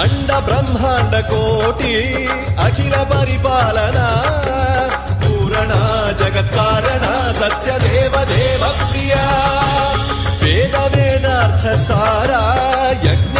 अंड ब्रह्मांड कोटि अखिल परिपालना पूरणा जगत्कारणा सत्यदेव देव प्रिया वेद वेदार्थ सारा यज्ञ